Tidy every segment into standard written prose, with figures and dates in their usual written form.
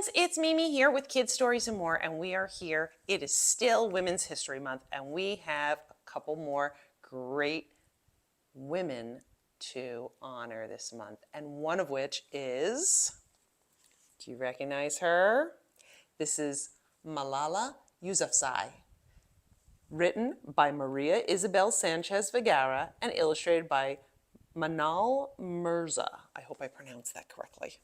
friends, it's Mimi here with Kids Stories and More, and we are here. It is still Women's History Month, and we have a couple more great women to honor this month, and one of which is, do you recognize her? This is Malala Yousafzai, written by Maria Isabel Sanchez Vegara and illustrated by Manal Mirza. I hope I pronounced that correctly.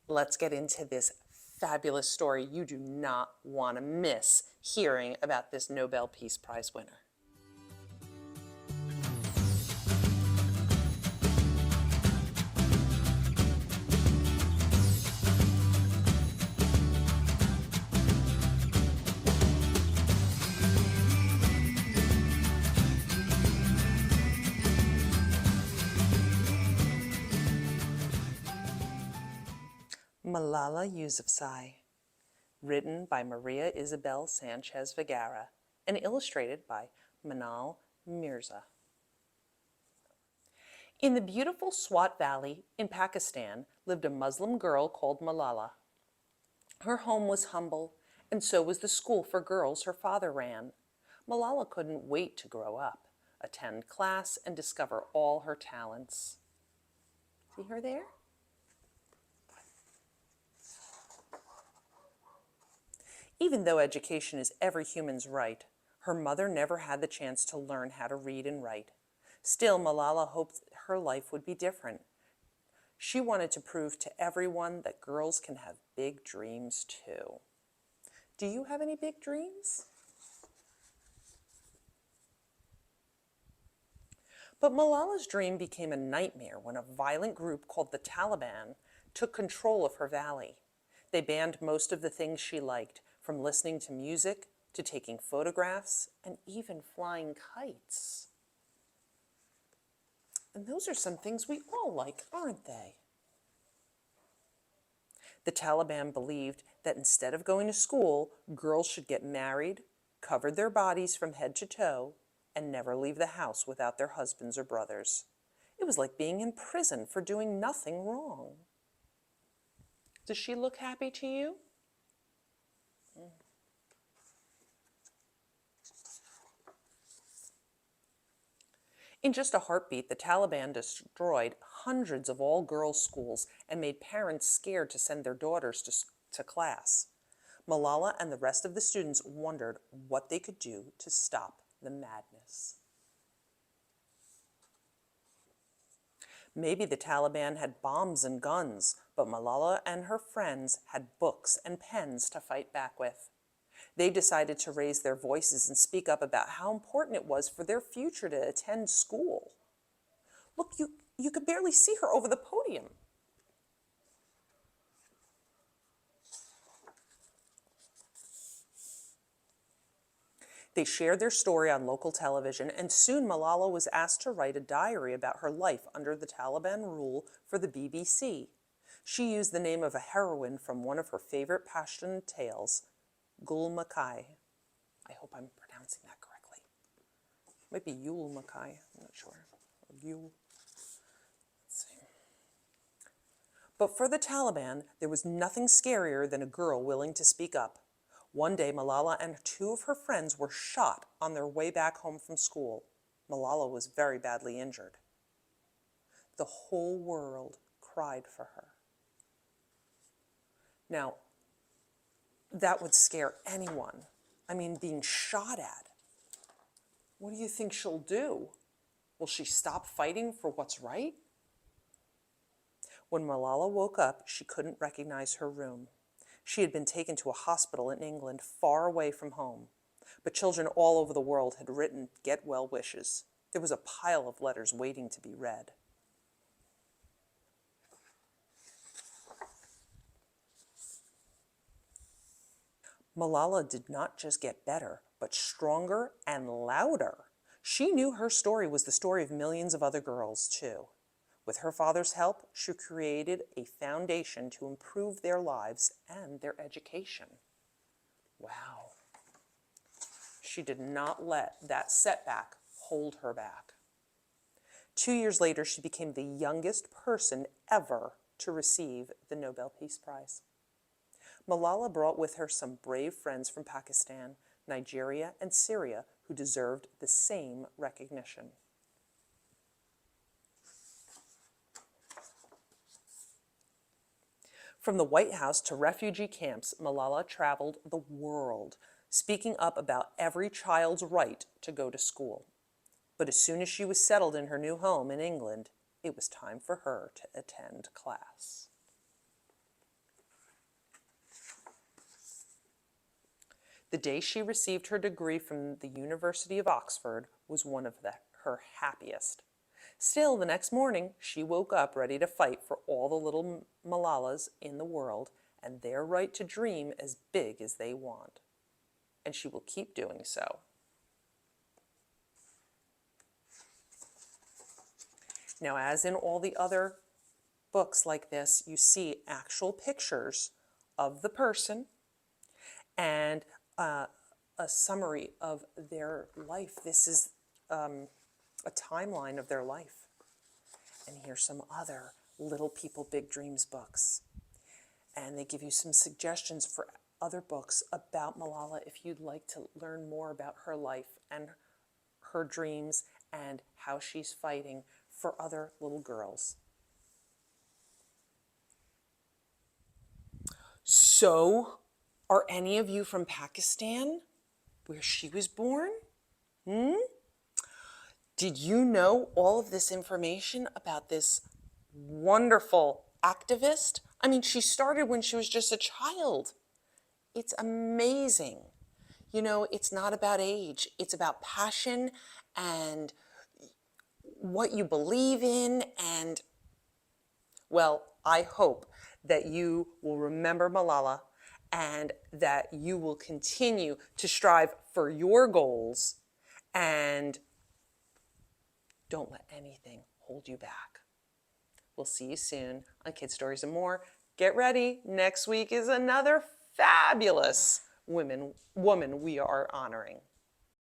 Let's get into this fabulous story. You do not want to miss hearing about this Nobel Peace Prize winner. Malala Yousafzai, written by Maria Isabel Sanchez Vegara and illustrated by Manal Mirza. In the beautiful Swat Valley in Pakistan lived a Muslim girl called Malala. Her home was humble, and so was the school for girls her father ran. Malala couldn't wait to grow up, attend class, and discover all her talents. See her there? Even though education is every human's right, her mother never had the chance to learn how to read and write. Still, Malala hoped her life would be different. She wanted to prove to everyone that girls can have big dreams too. Do you have any big dreams? But Malala's dream became a nightmare when a violent group called the Taliban took control of her valley. They banned most of the things she liked, from listening to music to taking photographs and even flying kites. And those are some things we all like, aren't they? The Taliban believed that instead of going to school, girls should get married, cover their bodies from head to toe, and never leave the house without their husbands or brothers. It was like being in prison for doing nothing wrong. Does she look happy to you? In just a heartbeat, the Taliban destroyed hundreds of all-girls schools and made parents scared to send their daughters to class. Malala and the rest of the students wondered what they could do to stop the madness. Maybe the Taliban had bombs and guns, but Malala and her friends had books and pens to fight back with. They decided to raise their voices and speak up about how important it was for their future to attend school. Look, you could barely see her over the podium. They shared their story on local television, and soon Malala was asked to write a diary about her life under the Taliban rule for the BBC. She used the name of a heroine from one of her favorite Pashtun tales, Gul Makai. I hope I'm pronouncing that correctly. It might be Yul Makai, I'm not sure. Or Yul. Let's see. But for the Taliban, there was nothing scarier than a girl willing to speak up. One day, Malala and two of her friends were shot on their way back home from school. Malala was very badly injured. The whole world cried for her. Now, that would scare anyone. I mean, being shot at. What do you think she'll do? Will she stop fighting for what's right? When Malala woke up, she couldn't recognize her room. She had been taken to a hospital in England, far away from home. But children all over the world had written get well wishes. There was a pile of letters waiting to be read. Malala did not just get better, but stronger and louder. She knew her story was the story of millions of other girls, too. With her father's help, she created a foundation to improve their lives and their education. Wow. She did not let that setback hold her back. 2 years later, she became the youngest person ever to receive the Nobel Peace Prize. Malala brought with her some brave friends from Pakistan, Nigeria, and Syria who deserved the same recognition. From the White House to refugee camps, Malala traveled the world, speaking up about every child's right to go to school. But as soon as she was settled in her new home in England, it was time for her to attend class. The day she received her degree from the University of Oxford was one of her happiest. Still, the next morning, she woke up ready to fight for all the little Malalas in the world and their right to dream as big as they want. And she will keep doing so. Now, as in all the other books like this, you see actual pictures of the person and a summary of their life. This is a timeline of their life. And here's some other Little People, Big Dreams books. And they give you some suggestions for other books about Malala if you'd like to learn more about her life and her dreams and how she's fighting for other little girls. So, are any of you from Pakistan, where she was born? Did you know all of this information about this wonderful activist? I mean, she started when she was just a child. It's amazing. You know, it's not about age. It's about passion and what you believe in. And, well, I hope that you will remember Malala and that you will continue to strive for your goals and don't let anything hold you back. We'll see you soon on Kid Stories and More. Get ready. Next week is another fabulous woman we are honoring.